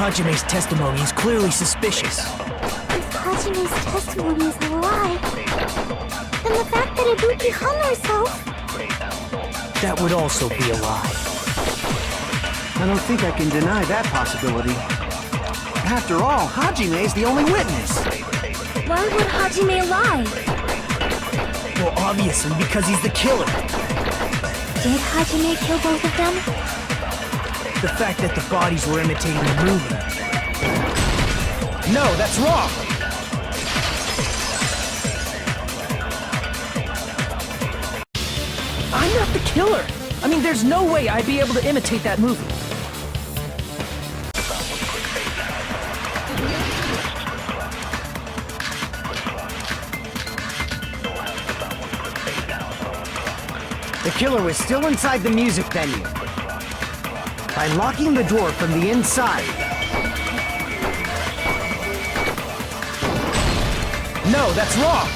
Hajime's testimony is clearly suspicious. If Hajime's testimony is a lie, then the fact that Ibuki hung herself... That would also be a lie. I don't think I can deny that possibility. After all, Hajime is the only witness. Why would Hajime lie? Well, obviously because he's the killer. Did Hajime kill both of them? The fact that the bodies were imitating the movement. No, that's wrong! I'm not the killer! I mean, there's no way I'd be able to imitate that movie. The killer was still inside the music venue. By locking the door from the inside. No, that's wrong!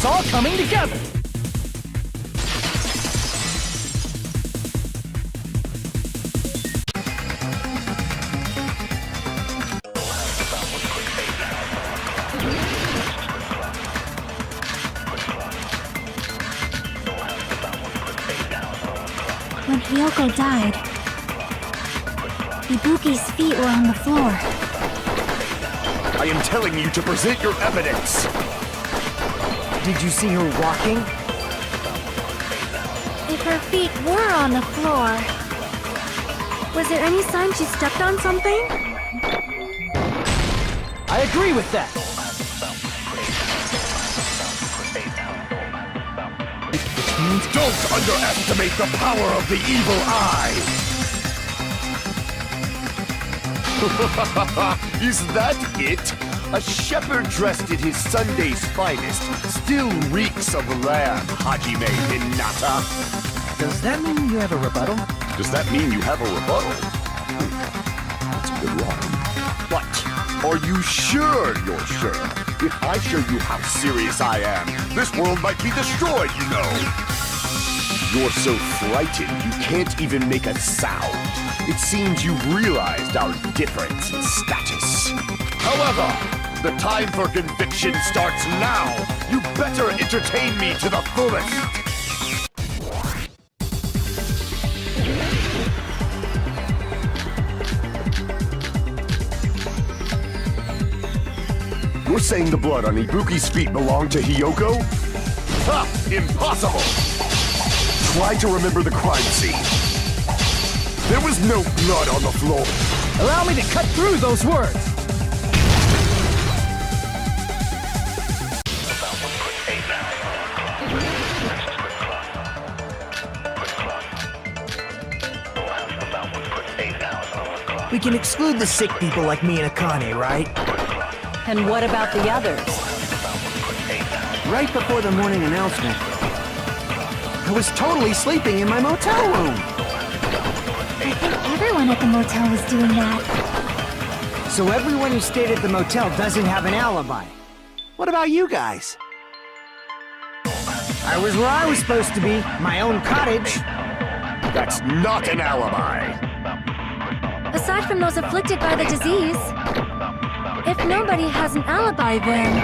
It's all coming together! When Hyoko died, Ibuki's feet were on the floor. I am telling you to present your evidence! Did you see her walking? If her feet were on the floor, was there any sign she stepped on something? I agree with that! Which means don't underestimate the power of the evil eye! Is that it? A shepherd dressed in his Sunday's finest still reeks of lamb, Hajime Hinata. Does that mean you have a rebuttal? Does that mean you have a rebuttal? That's a good line. But are you sure you're sure? If I show you how serious I am, this world might be destroyed, you know. You're so frightened you can't even make a sound. It seems you've realized our difference in status. However, the time for conviction starts now. You better entertain me to the fullest. You're saying the blood on Ibuki's feet belonged to Hiyoko? Ha! Impossible! Try to remember the crime scene. There was no blood on the floor. Allow me to cut through those words. We can exclude the sick people like me and Akane, right? And what about the others? Right before the morning announcement, I was totally sleeping in my motel room. I think everyone at the motel was doing that. So everyone who stayed at the motel doesn't have an alibi. What about you guys? I was where I was supposed to be, my own cottage. That's not an alibi. Aside from those afflicted by the disease, if nobody has an alibi, then...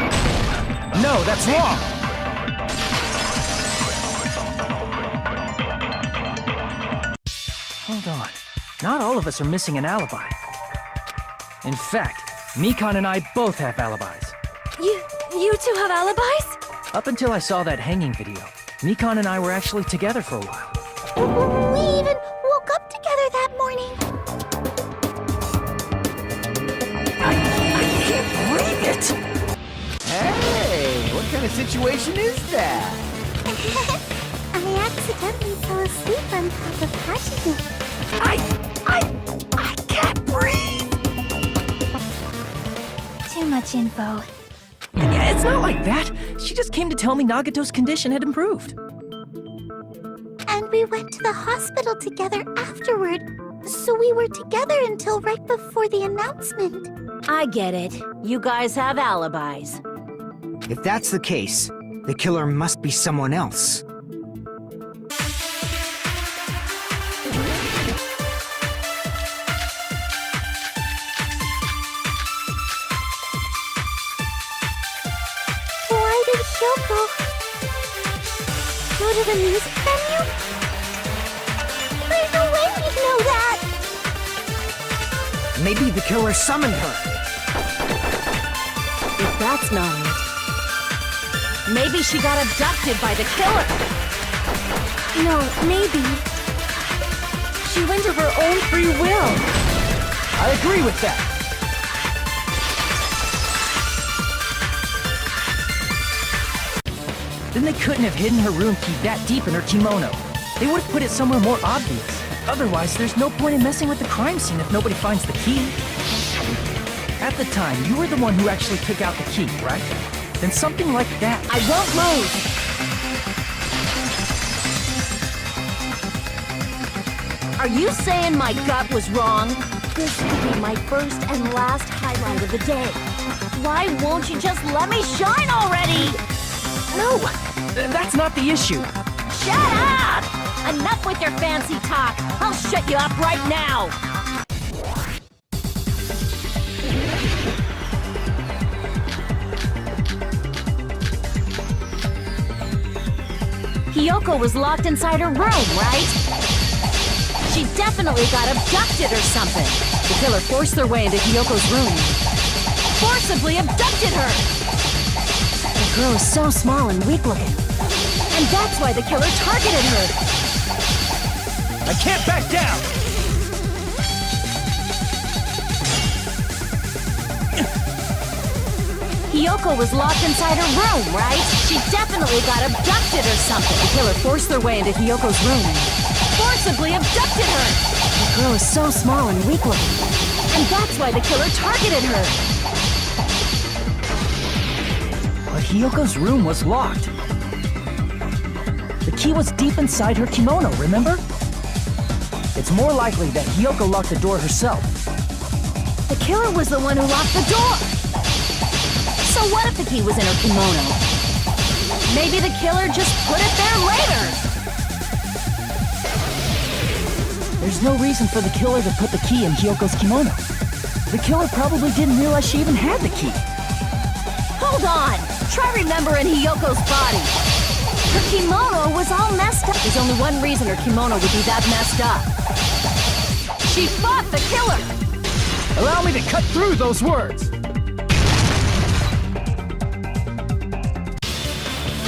No, that's wrong. Hold on. Not all of us are missing an alibi. In fact, Mikan and I both have alibis. You two have alibis? Up until I saw that hanging video, Mikan and I were actually together for a while. We even woke up together that morning. I can't believe it! Hey, what kind of situation is that? I accidentally fell asleep on top of Hachiko. I can't breathe! Too much info. Yeah, it's not like that. She just came to tell me Nagato's condition had improved. And we went to the hospital together afterward. So we were together until right before the announcement. I get it. You guys have alibis. If that's the case, the killer must be someone else. Why did Hyoko go to the music venue? There's no way we'd know that! Maybe the killer summoned her. If that's not it, maybe she got abducted by the killer. No, maybe. She went of her own free will. I agree with that. Then they couldn't have hidden her room key that deep in her kimono. They would have put it somewhere more obvious. Otherwise, there's no point in messing with the crime scene if nobody finds the key. At the time, you were the one who actually took out the key, right? Then something like that... I won't move. Are you saying my gut was wrong? This will be my first and last highlight of the day. Why won't you just let me shine already? No! That's not the issue. Shut up! Enough with your fancy talk. I'll shut you up right now. Hiyoko was locked inside her room, right? She definitely got abducted or something. The killer forced their way into Hiyoko's room. Forcibly abducted her! The girl is so small and weak-looking. And that's why the killer targeted her. I can't back down! Hiyoko was locked inside her room, right? She definitely got abducted or something. The killer forced their way into Hiyoko's room. Forcibly abducted her! The girl is so small and weak-looking. And that's why the killer targeted her. But Hiyoko's room was locked. The key was deep inside her kimono, remember? It's more likely that Hiyoko locked the door herself. The killer was the one who locked the door! So what if the key was in her kimono? Maybe the killer just put it there later! There's no reason for the killer to put the key in Hiyoko's kimono. The killer probably didn't realize she even had the key. Hold on! Try remembering Hiyoko's body. Her kimono was all messed up. There's only one reason her kimono would be that messed up. She fought the killer! Allow me to cut through those words!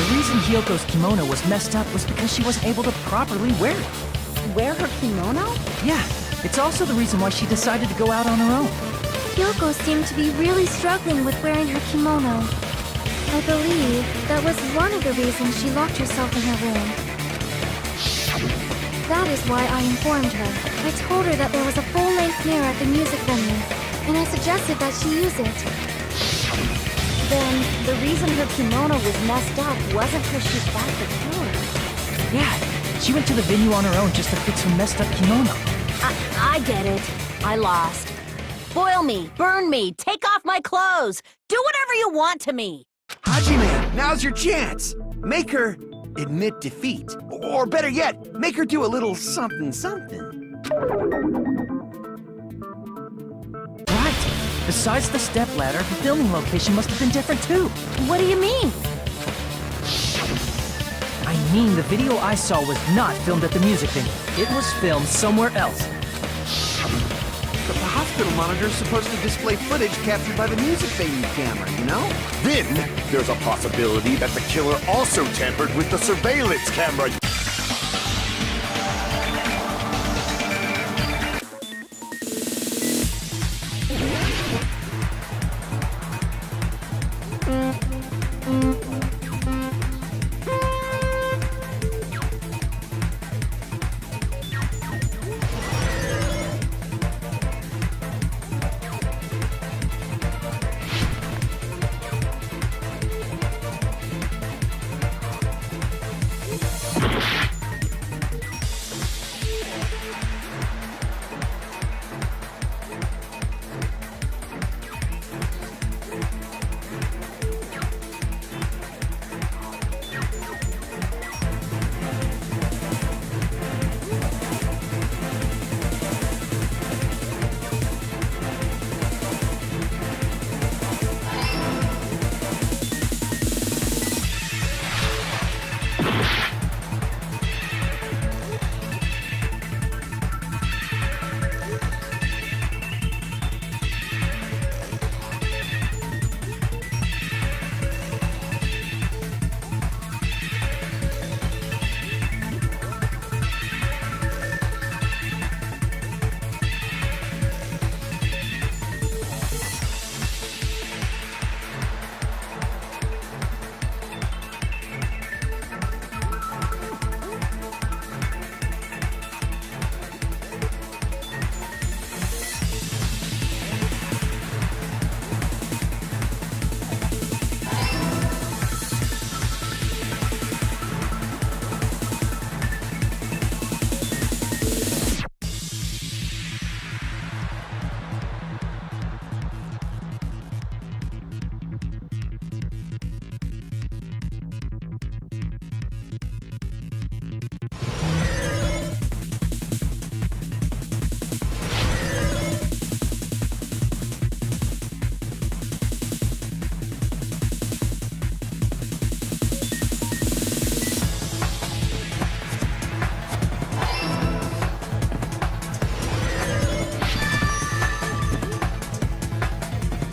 The reason Hyoko's kimono was messed up was because she wasn't able to properly wear it. Wear her kimono? Yeah, it's also the reason why she decided to go out on her own. Hyoko seemed to be really struggling with wearing her kimono. I believe that was one of the reasons she locked herself in her room. That is why I informed her. I told her that there was a full-length mirror at the music venue, and I suggested that she use it. Then, the reason her kimono was messed up wasn't because she fought the killer. Yeah, she went to the venue on her own just to fix her messed up kimono. I get it. I lost. Boil me, burn me, take off my clothes. Do whatever you want to me. Hajime, now's your chance. Make her admit defeat. Or better yet, make her do a little something something. Right. Besides the stepladder, the filming location must have been different too. What do you mean? I mean, the video I saw was not filmed at the music venue. It was filmed somewhere else. But the hospital monitor's supposed to display footage captured by the music venue camera, you know? Then, there's a possibility that the killer also tampered with the surveillance camera.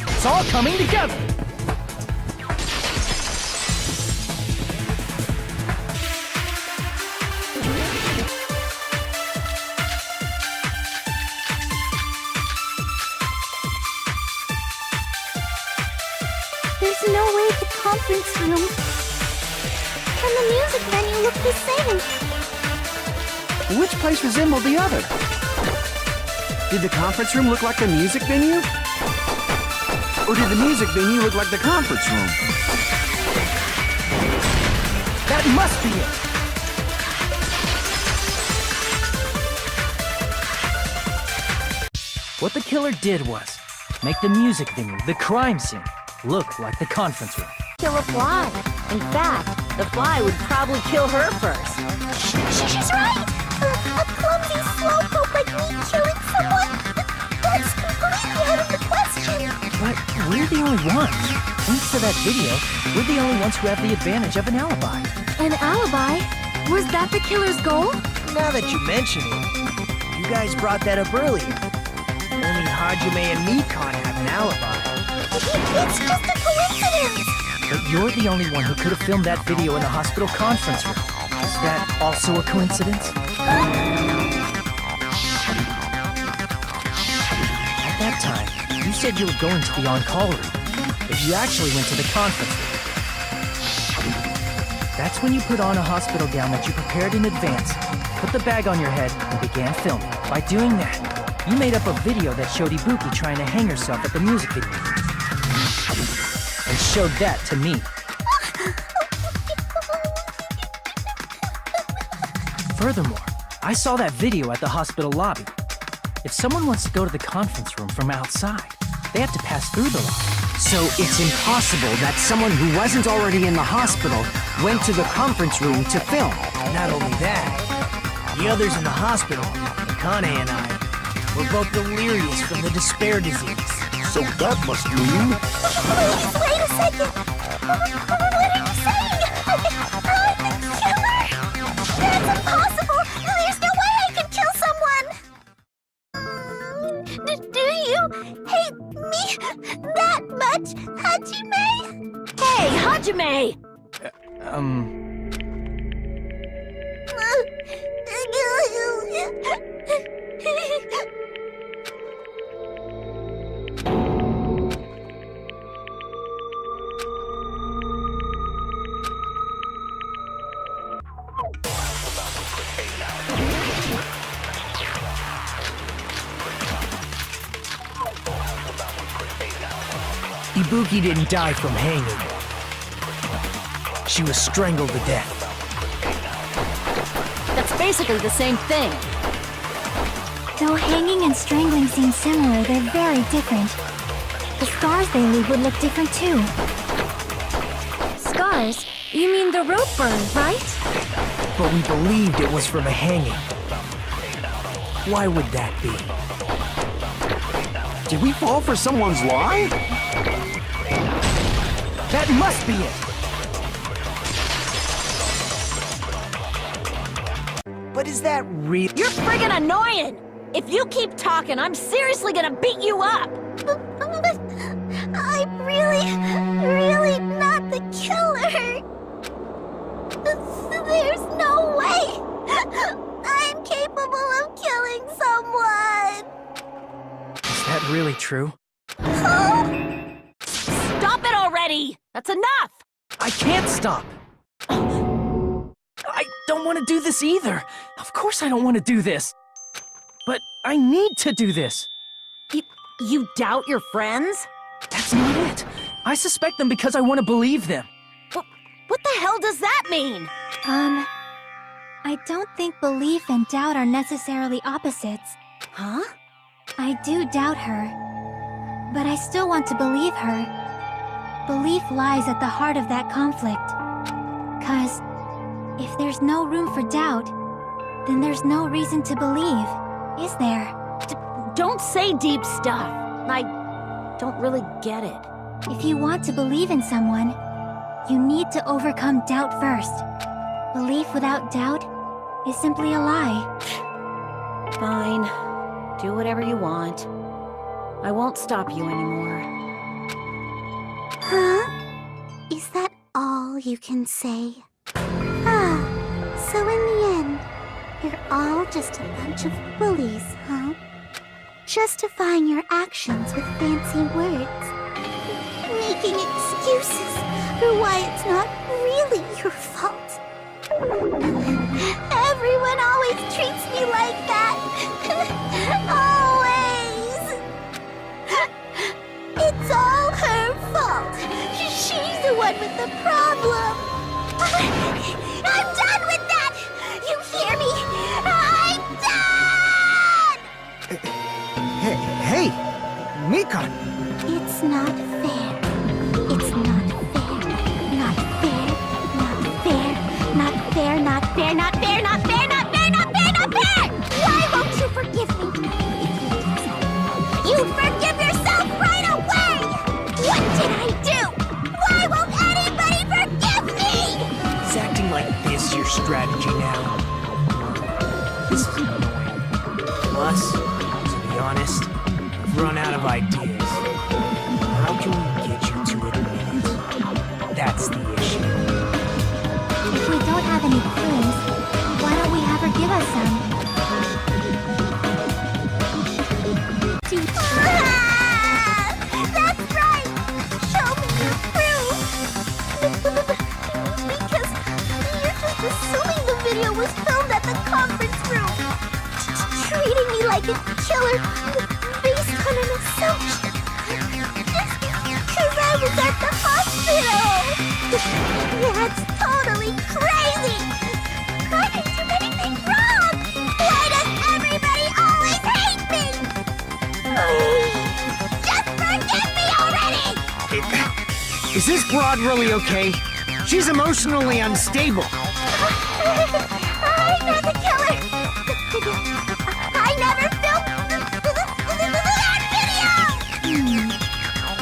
It's all coming together. There's no way the conference room and the music venue look the same. Which place resembled the other? Did the conference room look like the music venue? Or did the music venue look like the conference room? That must be it. What the killer did was make the music venue, the crime scene, look like the conference room. Kill a fly. In fact, the fly would probably kill her first. She's right! A clumsy slowpoke like me killing someone? That's completely out of the question! But we're the only ones. Thanks to that video, we're the only ones who have the advantage of an alibi. An alibi? Was that the killer's goal? Now that you mention it, you guys brought that up earlier. Only Hajime and me can't have an alibi. It's just a coincidence! But you're the only one who could have filmed that video in the hospital conference room. Is that also a coincidence? At that time, you said you were going to the on-call room, but you actually went to the conference room. That's when you put on a hospital gown that you prepared in advance, put the bag on your head, and began filming. By doing that, you made up a video that showed Ibuki trying to hang herself at the music video. And showed that to me. Furthermore, I saw that video at the hospital lobby. If someone wants to go to the conference room from outside, they have to pass through the lobby. So it's impossible that someone who wasn't already in the hospital went to the conference room to film. Not only that, the others in the hospital, Akane and I, were both delirious from the despair disease. So that must mean... Wait a second! What are you saying? I'm the killer? That's impossible! There's no way I could kill someone! Do you hate me that much, Hajime? Hey, Hajime! Ibuki didn't die from hanging. She was strangled to death. That's basically the same thing. Though hanging and strangling seem similar, they're very different. The scars they leave would look different too. Scars? You mean the rope burn, right? But we believed it was from a hanging. Why would that be? Did we fall for someone's lie? That must be it! But is that real? You're friggin' annoying! If you keep talking, I'm seriously gonna beat you up! I'm really not the killer. There's no way I'm capable of killing someone. Is that really true? Stop it already! That's enough! I can't stop! I don't want to do this either! Of course I don't want to do this! But I need to do this! You doubt your friends? That's not it! I suspect them because I want to believe them! What the hell does that mean? I don't think belief and doubt are necessarily opposites. Huh? I do doubt her, but I still want to believe her. Belief lies at the heart of that conflict. 'Cause if there's no room for doubt, then there's no reason to believe, is there? Don't say deep stuff. I don't really get it. If you want to believe in someone, you need to overcome doubt first. Belief without doubt is simply a lie. Fine. Do whatever you want. I won't stop you anymore. Huh? Is that all you can say? Ah, so in the end, you're all just a bunch of bullies, huh? Justifying your actions with fancy words. Making excuses for why it's not really your fault. Everyone always treats me like that. Always. It's all her fault. She's the one with the problem. I'm done with that. You hear me? I'm done! Hey, Mika! It's not fair. It's not fair. Not fair. Not fair. Not fair. Not fair. Not fair. Not fair. Not fair. Not fair. Not fair. Why won't you forgive me? You forgive yourself right away. What did I do? Why won't anybody forgive me? Is acting like this your strategy now? This is annoying. Plus, to be honest, I've run out of ideas. How can we get you to admit it? killer based on an assumption. Just because I was at the hospital. That's totally crazy. I didn't do anything wrong. Why does everybody always hate me? Please, just forgive me already. Is this broad really okay? She's emotionally unstable. I'm not the killer. I never filmed that video.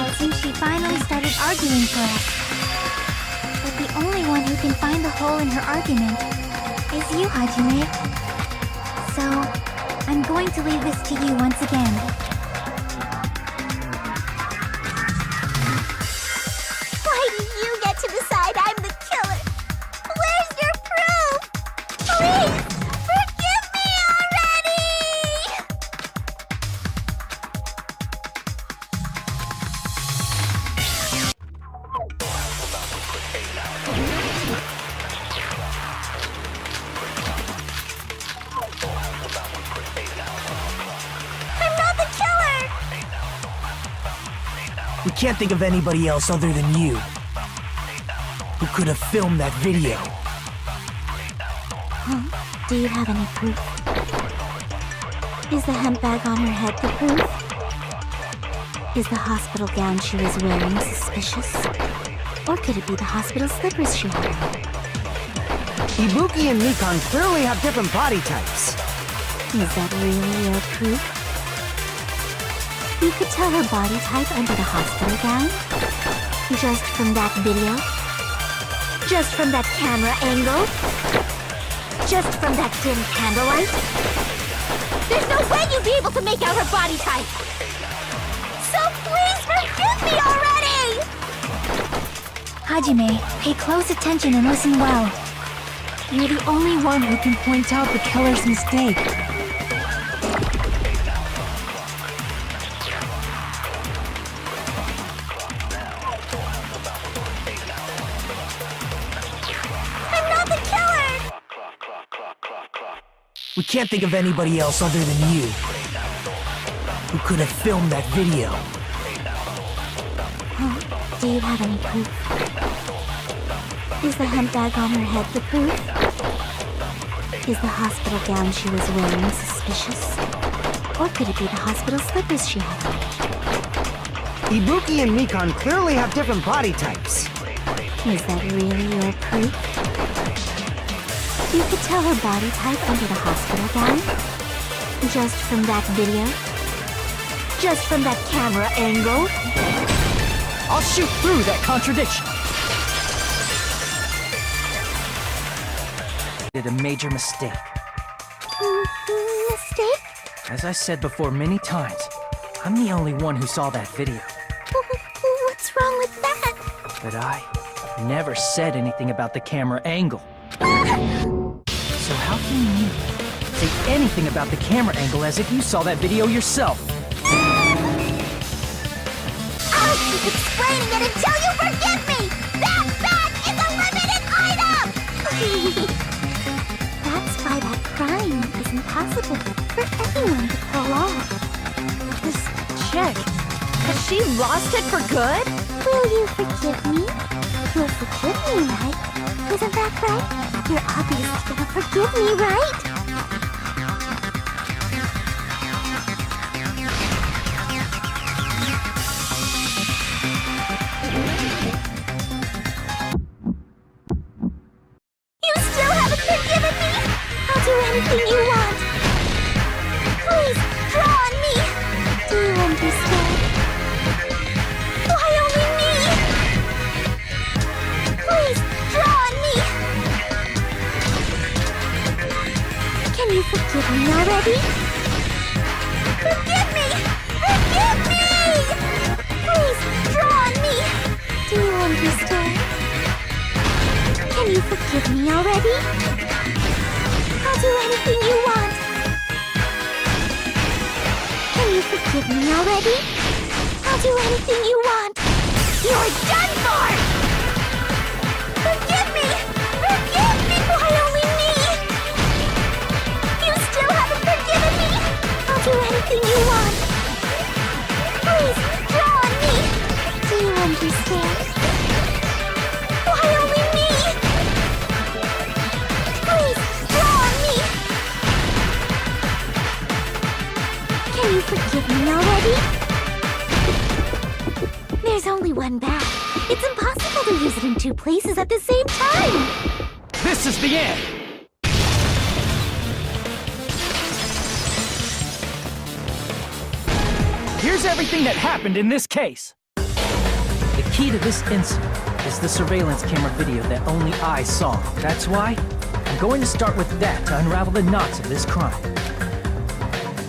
It seems she finally started arguing for us. But the only one who can find the hole in her argument is you, Hajime. So, I'm going to leave this to you once again. Why do you get to decide I'm the killer? Where's your proof? Please, forgive me already! I'm not the killer! We can't think of anybody else other than you who could have filmed that video. Do you have any proof? Is the hemp bag on her head the proof? Is the hospital gown she was wearing suspicious? Or could it be the hospital slippers she had on? Ibuki and Mikan clearly have different body types. Is that really your proof? You could tell her body type under the hospital gown? Just from that video? Just from that camera angle? Just from that dim candlelight? There's no way you'd be able to make out her body type! So please forgive me already! Hajime, pay close attention and listen well. You're the only one who can point out the killer's mistake. I'm not the killer! We can't think of anybody else other than you who could have filmed that video. Do you have any proof? Is the hemp bag on her head the proof? Is the hospital gown she was wearing suspicious? Or could it be the hospital slippers she had on? Ibuki and Mikan clearly have different body types. Is that really your proof? You could tell her body type under the hospital gown? Just from that video? Just from that camera angle? I'll shoot through that contradiction. Did a major mistake. Mistake? As I said before many times, I'm the only one who saw that video. What's wrong with that? But I never said anything about the camera angle. So how can you say anything about the camera angle as if you saw that video yourself? I'll keep explaining it until you forgive me! That bag is a limited item! That's why that crime is impossible for anyone to pull off. This chick, has she lost it for good? Will you forgive me? You'll forgive me, right? Isn't that right? You're obviously gonna forgive me, right? You still haven't forgiven me? I'll do anything you want. Please, draw on me. Do you understand? Why only me? Please, draw on me. Can you forgive me already? Forgive me! Forgive me! Please, draw on me. Do you understand? Can you forgive me already? I'll do anything you want. Can you forgive me already? I'll do anything you want. You're done for! Forgive me! Forgive me! Why only me? You still haven't forgiven me? I'll do anything anything you want. Please, draw on me. Do you understand? Why only me? Please, draw on me. Can you forgive me already? There's only one bag. It's impossible to use it in two places at the same time. This is the end! Here's everything that happened in this case. The key to this incident is the surveillance camera video that only I saw. That's why I'm going to start with that to unravel the knots of this crime.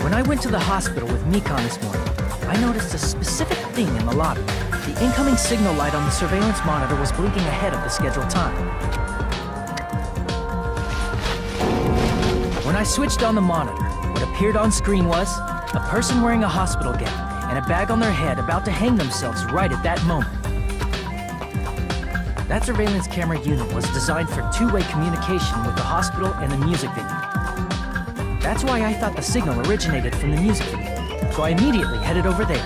When I went to the hospital with Mikon this morning, I noticed a specific thing in the lobby. The incoming signal light on the surveillance monitor was blinking ahead of the scheduled time. When I switched on the monitor, what appeared on screen was a person wearing a hospital gown and a bag on their head about to hang themselves right at that moment. That surveillance camera unit was designed for two-way communication with the hospital and the music venue. That's why I thought the signal originated from the music venue, so I immediately headed over there.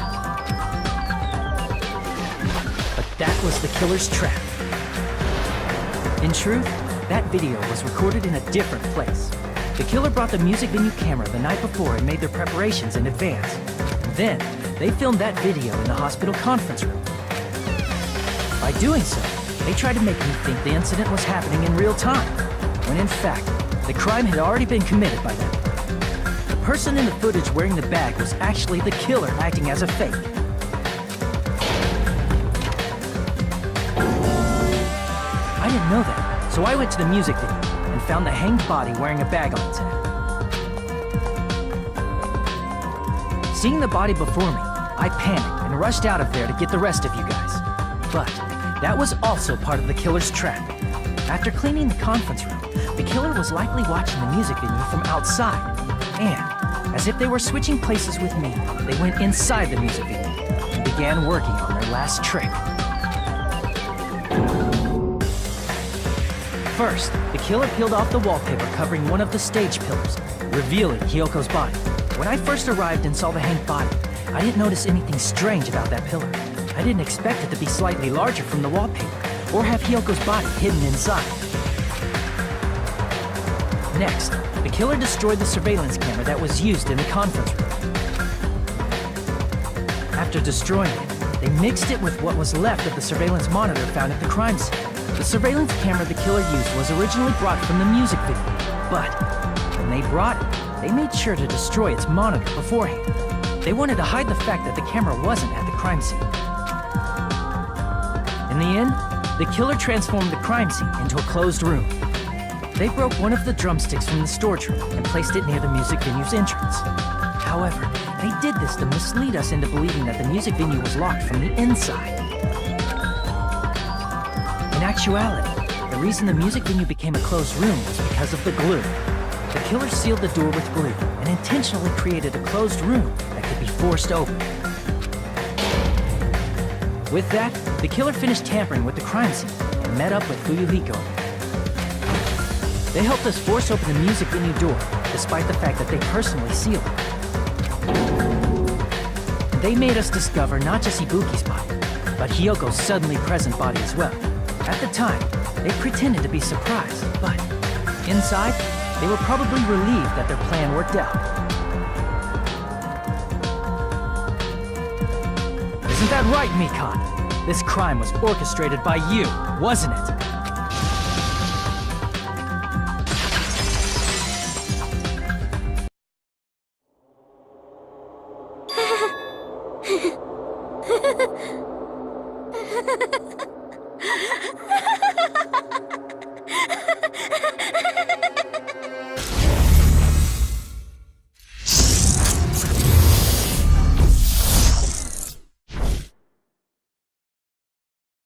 But that was the killer's trap. In truth, that video was recorded in a different place. The killer brought the music venue camera the night before and made their preparations in advance. Then, they filmed that video in the hospital conference room. By doing so, they tried to make me think the incident was happening in real time, when in fact, the crime had already been committed by them. The person in the footage wearing the bag was actually the killer acting as a fake. I didn't know that, so I went to the music venue and found the hanged body wearing a bag on its head. Seeing the body before me, I panicked and rushed out of there to get the rest of you guys. But that was also part of the killer's trap. After cleaning the conference room, the killer was likely watching the music venue from outside. And, as if they were switching places with me, they went inside the music venue and began working on their last trick. First, the killer peeled off the wallpaper covering one of the stage pillars, revealing Hyoko's body. When I first arrived and saw the hanged body, I didn't notice anything strange about that pillar. I didn't expect it to be slightly larger from the wallpaper, or have Hyoko's body hidden inside. Next, the killer destroyed the surveillance camera that was used in the conference room. After destroying it, they mixed it with what was left of the surveillance monitor found at the crime scene. The surveillance camera the killer used was originally brought from the music video, but when they brought it, they made sure to destroy its monitor beforehand. They wanted to hide the fact that the camera wasn't at the crime scene. In the end, the killer transformed the crime scene into a closed room. They broke one of the drumsticks from the storage room and placed it near the music venue's entrance. However, they did this to mislead us into believing that the music venue was locked from the inside. In actuality, the reason the music venue became a closed room was because of the glue. The killer sealed the door with glue and intentionally created a closed room that could be forced open. With that, the killer finished tampering with the crime scene and met up with Fuyuhiko. They helped us force open the music venue door, despite the fact that they personally sealed it. And they made us discover not just Ibuki's body, but Hyoko's suddenly present body as well. At the time, they pretended to be surprised, but inside, they were probably relieved that their plan worked out. Isn't that right, Mikon? This crime was orchestrated by you, wasn't it?